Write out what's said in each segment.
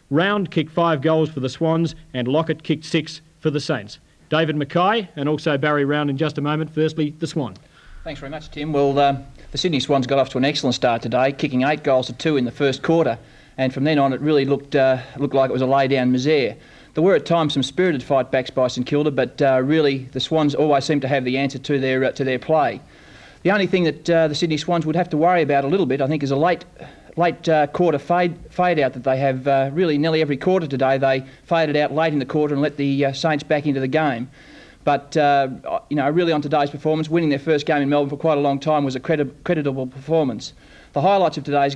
Round kicked 5 goals for the Swans and Lockett kicked 6 for the Saints. David Mackay and also Barry Round in just a moment. Firstly, the Swan. Thanks very much, Tim. Well, the Sydney Swans got off to an excellent start today, kicking 8 goals to 2 in the first quarter, and from then on it really looked like it was a lay-down misère. There were at times some spirited fight-backs by St Kilda, but really the Swans always seemed to have the answer to their play. The only thing that the Sydney Swans would have to worry about a little bit, I think, is a late quarter fade out that they have really nearly every quarter today. They faded out late in the quarter and let the Saints back into the game. But, really on today's performance, winning their first game in Melbourne for quite a long time was a creditable performance. The highlights of today's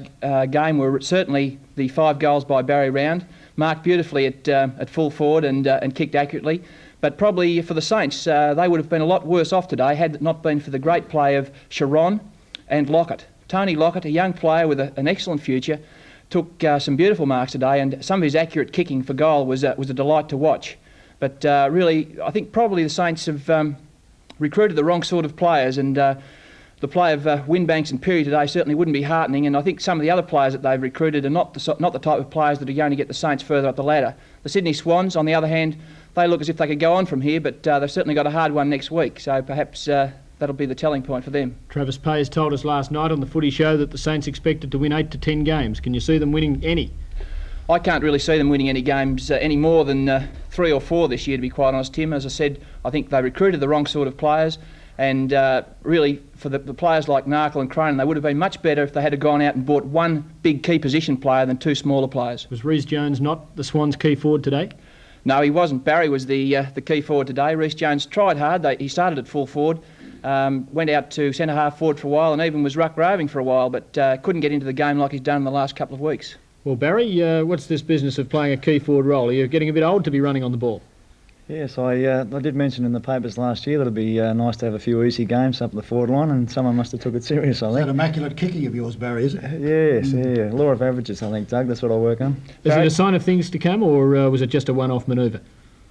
game were certainly the 5 goals by Barry Round, marked beautifully at full forward and kicked accurately. But probably for the Saints, they would have been a lot worse off today had it not been for the great play of Sharon and Lockett. Tony Lockett, a young player with an excellent future, took some beautiful marks today, and some of his accurate kicking for goal was a delight to watch. But really, I think probably the Saints have recruited the wrong sort of players, and the play of Winbanks and Perry today certainly wouldn't be heartening, and I think some of the other players that they've recruited are not the type of players that are going to get the Saints further up the ladder. The Sydney Swans, on the other hand, they look as if they could go on from here, but they've certainly got a hard one next week, so perhaps that'll be the telling point for them. Travis Payes told us last night on the footy show that the Saints expected to win 8 to 10 games. Can you see them winning any? I can't really see them winning any games any more than 3 or 4 this year, to be quite honest, Tim. As I said, I think they recruited the wrong sort of players, and really for the players like Narkle and Cronin, they would have been much better if they had gone out and bought one big key position player than 2 smaller players. Was Rhys Jones not the Swans' key forward today? No, he wasn't. Barry was the key forward today. Rhys Jones tried hard. He started at full forward, went out to centre-half forward for a while, and even was ruck-roving for a while, but couldn't get into the game like he's done in the last couple of weeks. Well, Barry, what's this business of playing a key forward role? Are you getting a bit old to be running on the ball? Yes, I did mention in the papers last year that it'd be nice to have a few easy games up the forward line, and someone must have took it serious, I think. That immaculate kicking of yours, Barry, is it? Yes, yeah. Law of averages, I think, Doug. That's what I work on. Is it a sign of things to come, or was it just a one-off manoeuvre?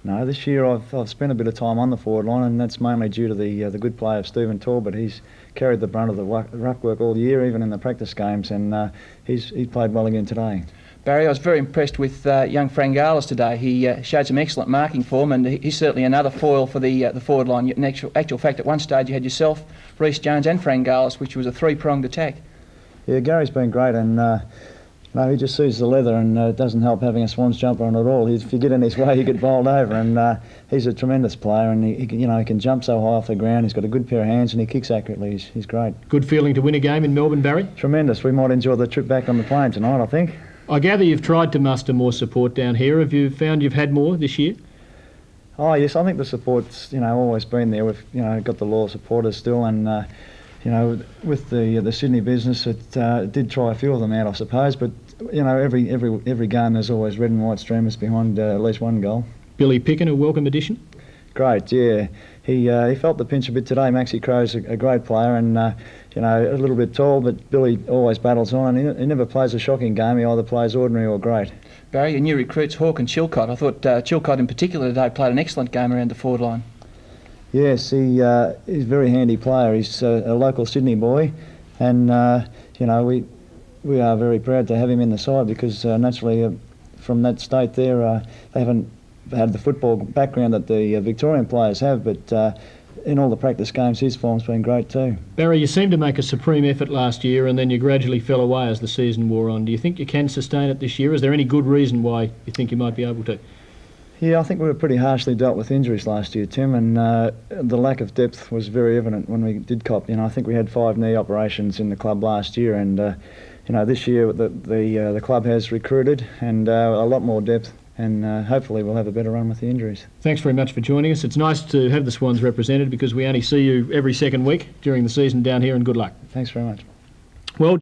No, this year I've spent a bit of time on the forward line, and that's mainly due to the good play of Stephen Talbot. He's carried the brunt of the ruck work all year, even in the practice games, and he's played well again today. Barry, I was very impressed with young Frangalis today. He showed some excellent marking form, and he's certainly another foil for the forward line. In actual fact, at one stage you had yourself, Rhys Jones and Frangalis, which was a 3-pronged attack. Yeah, Gary's been great, and he just sees the leather, and it doesn't help having a Swans jumper on at all. If you get in his way, you get bowled over, and he's a tremendous player, and he can jump so high off the ground. He's got a good pair of hands, and he kicks accurately. He's great. Good feeling to win a game in Melbourne, Barry? Tremendous. We might enjoy the trip back on the plane tonight, I think. I gather you've tried to muster more support down here. Have you found you've had more this year? Oh yes, I think the support's always been there. We've got the loyal supporters still, and with the Sydney business, it did try a few of them out, I suppose. But every game there's always red and white streamers behind at least one goal. Billy Picken, a welcome addition. Great, yeah. He felt the pinch a bit today. Maxie Crow's a great player, and a little bit tall, but Billy always battles on, and he never plays a shocking game. He either plays ordinary or great. Barry, your new recruits, Hawke and Chilcott. I thought Chilcott in particular today played an excellent game around the forward line. Yes, he's a very handy player. He's a local Sydney boy, and we are very proud to have him in the side because naturally from that state there they haven't had the football background that the Victorian players have, but in all the practice games his form's been great too. Barry, you seemed to make a supreme effort last year and then you gradually fell away as the season wore on. Do you think you can sustain it this year? Is there any good reason why you think you might be able to? Yeah, I think we were pretty harshly dealt with injuries last year, Tim, and the lack of depth was very evident when we did cop. I think we had 5 knee operations in the club last year, and this year the club has recruited and a lot more depth, and hopefully we'll have a better run with the injuries. Thanks very much for joining us. It's nice to have the Swans represented because we only see you every second week during the season down here, and good luck. Thanks very much. Well.